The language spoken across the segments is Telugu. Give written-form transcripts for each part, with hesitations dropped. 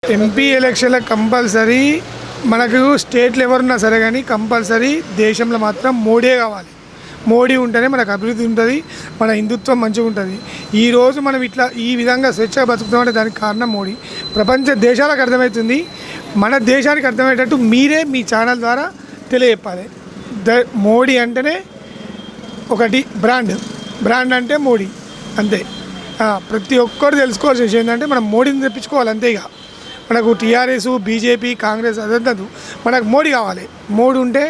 ఎంపీ ఎలక్షన్ల కంపల్సరీ మనకు స్టేట్లు ఎవరున్నా సరే కానీ కంపల్సరీ దేశంలో మాత్రం మోడీ కావాలి. మోడీ ఉంటేనే మనకు అభివృద్ధి ఉంటుంది, మన హిందుత్వం మంచిగా ఉంటుంది. ఈరోజు మనం ఇట్లా ఈ విధంగా స్వేచ్ఛగా బతుకుతామంటే దానికి కారణం మోడీ. ప్రపంచ దేశాలకు అర్థమవుతుంది, మన దేశానికి అర్థమయ్యేటట్టు మీరే మీ ఛానల్ ద్వారా తెలియజెప్పాలి. మోడీ అంటేనే ఒకటి బ్రాండ్ అంటే మోడీ అంతే. ప్రతి ఒక్కరు తెలుసుకోవాల్సిన విషయం ఏంటంటే మనం మోడీని తెప్పించుకోవాలి అంతే. ఇక మనకు టీఆర్ఎస్, బీజేపీ, కాంగ్రెస్ అదంతదు, మనకు మోడీ కావాలి. మోడీ ఉంటే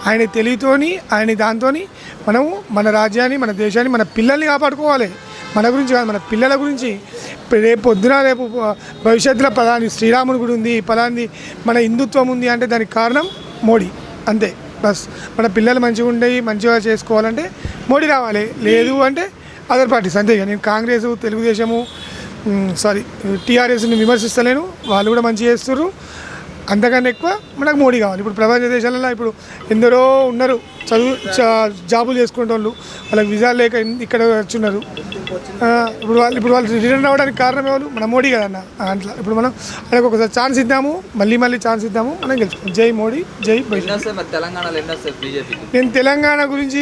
ఆయన తెలివితోని ఆయన దాంతోని మనము మన రాజ్యాన్ని, మన దేశాన్ని, మన పిల్లల్ని కాపాడుకోవాలి. మన గురించి కాదు, మన పిల్లల గురించి. రేపు భవిష్యత్తులో పలాని శ్రీరాముని గుడి ఉంది, పలాని మన హిందుత్వం ఉంది అంటే దానికి కారణం మోడీ అంతే. బస్ మన పిల్లలు మంచిగా ఉండేవి, మంచిగా చేసుకోవాలంటే మోడీ రావాలి. లేదు అంటే అదర్ పార్టీస్ అంతే. ఇక నేను కాంగ్రెస్, తెలుగుదేశము టీఆర్ఎస్ని విమర్శిస్తలేను, వాళ్ళు కూడా మంచిగా చేస్తున్నారు. అంతకన్నా ఎక్కువ మనకు మోడీ కావాలి. ఇప్పుడు ప్రపంచ దేశాలలో ఇప్పుడు ఎందరో ఉన్నారు జాబులు చేసుకునే వాళ్ళు, వాళ్ళకి విజాలు లేక ఇక్కడ వచ్చున్నారు. ఇప్పుడు వాళ్ళు రిటర్న్ అవ్వడానికి కారణం ఎవరు? మన మోడీ కదన్న. అట్లా ఇప్పుడు మనం ఆయనకు ఒకసారి ఛాన్స్ ఇద్దాము, మళ్ళీ ఛాన్స్ ఇద్దాము, మనం గెలుచుకుంటాం. జై మోడీ, జై నేను తెలంగాణ గురించి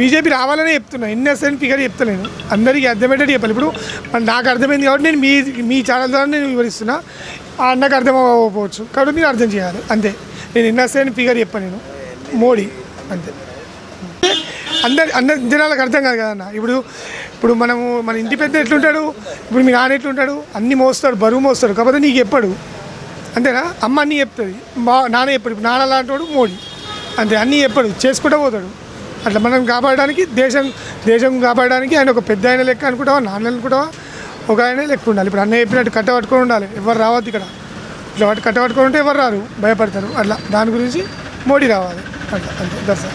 బీజేపీ రావాలనే చెప్తున్నా. ఎన్ఎస్ఎన్ ఫిగర్ చెప్తలేను, అందరికీ అర్థమయ్యేటట్టు చెప్పాలి. ఇప్పుడు నాకు అర్థమైంది కాబట్టి నేను మీ ఛానల్ ద్వారా నేను వివరిస్తున్నా. నాకు అర్థం అవ్వకపోవచ్చు కాబట్టి మీరు అర్థం చేయాలి అంతే. నేను ఎన్ఎస్ఎన్ ఫిగర్ చెప్పాను, నేను మోడీ అంతే. అందరి జనాలకు అర్థం కాదు కదన్న. ఇప్పుడు మన ఇంటి పెద్ద ఎట్లుంటాడు, ఇప్పుడు మీ నాన్న ఎట్లుంటాడు, అన్నీ మోస్తాడు, బరువు మోస్తాడు, కాకపోతే నీకు చెప్పాడు అంతేనా. అమ్మ అన్నీ చెప్తుంది, నాన్న చెప్పాడు. ఇప్పుడు నాన్న లాంటి మోడీ అంతే, అన్నీ చెప్పాడు, చేసుకుంటూ పోతాడు. అట్లా మనం కాపాడడానికి దేశం కాపాడడానికి ఆయన ఒక పెద్ద ఆయన లెక్క అనుకుంటావా, నాన్న అనుకుంటావా, ఒక ఆయన లెక్క ఉండాలి. ఇప్పుడు అన్న చెప్పినట్టు కట్టబట్టుకొని ఉండాలి, ఎవరు రావద్దు ఇక్కడ. ఇట్లా కట్టబట్టుకొని ఉంటే ఎవరు రారు, భయపడతారు. అట్లా దాని గురించి మోడీ రావాలి అట్లా అంతే. దర్శనం.